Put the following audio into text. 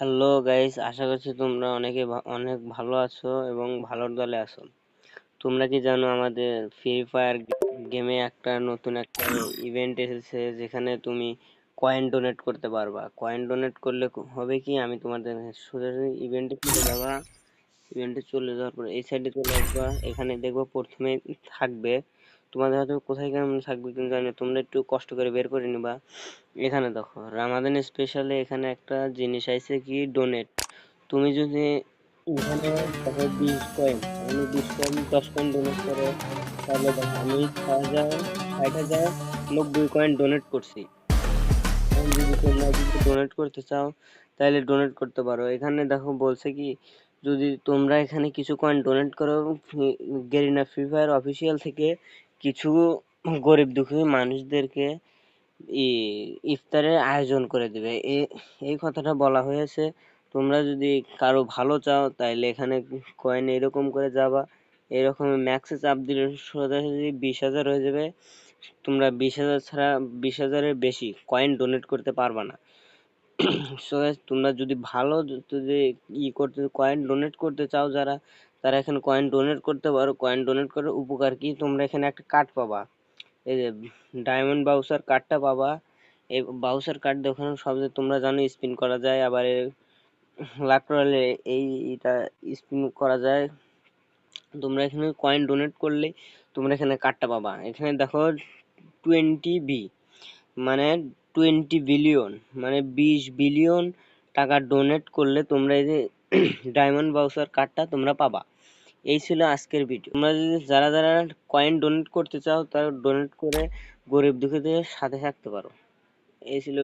Hello guys, আশা করছি তোমরা অনেক ভালো আছো এবং ভালোর দলে আছো। তোমরা কি জানো আমাদের ফ্রি ফায়ার গেমে নতুন একটা ইভেন্ট এসেছে, যেখানে তুমি কয়েন ডোনেট করতে পারবা। কয়েন ডোনেট করলে হবে কি, আমি তোমাদের সোজাসুজি ইভেন্টে চলে যাবা। ইভেন্টে চলে যাওয়ার পর এই সাইডে চলে আসবা। এখানে দেখবো প্রথমে থাকবে, তোমাদের হয়তো কোথায় কেমন থাকবে কিন্তু জানি না, তোমরা একটু কষ্ট করে বের করে নিবা। এখানে দেখো রামাদান স্পেশালে এখানে একটা জিনিস আইছে কি, ডোনেট। তুমি যদি এখানে দেখো 20 কয়েন, আমি 20 কয়েন 10 কয়েন ডোনেট করো, তাহলে দেখো আমি 60,90 কয়েন ডোনেট করছি। এখন যদি তোমরা যদি ডোনেট করতে চাও তাহলে ডোনেট করতে পারো। এখানে দেখো বলছে কি, যদি তোমরা এখানে কিছু কয়েন ডোনেট করো, গেরিনা ফ্রি ফায়ার অফিসিয়াল থেকে কিছু গরিব দুঃখী মানুষদেরকে ইফতারের আয়োজন করে দিবে। এই কথাটা বলা হয়েছে। তোমরা যদি কারো ভালো চাও তাইলে এখানে কয়েন এরকম করে যাবা, এরকম ম্যাক্সে চাপ দিলে সোজাসুজি 20,000 হয়ে যাবে। তোমরা 20,000 ছাড়া 20,000-এর বেশি কয়েন ডোনেট করতে পারবা না। সো তোমরা যদি ভালো যদি করতে কয়েন ডোনেট করতে চাও, যারা তারা এখানে কয়েন ডোনেট করতে পারো। কয়েন ডোনেট করার উপকার কি, তোমরা এখানে একটা কার্ড পাবা, এই যে ডায়মন্ড বাউসার কার্ডটা পাবা। এই বাউসার কার্ড দেখুন, সব যে তোমরা জানো স্পিন করা যায়, আবার লাক রয়ালে এটা স্পিন করা যায়। তোমরা এখানে কয়েন ডোনেট করলে তোমরা এখানে কার্ডটা পাবা। এখানে দেখো 20 বি, মানে 20 বিলিয়ন, মানে 20 বিলিয়ন টাকা ডোনেট করলে তোমরা এই যে ডায়মন্ড বাউসার কার্ডটা তোমরা পাবা। এই ছিল আজকের ভিডিও। তোমরা যদি যারা যারা কয়েন ডোনেট করতে চাও, তারা ডোনেট করে গরিব দুঃখীদের সাথে থাকতে পারো। এই ছিল।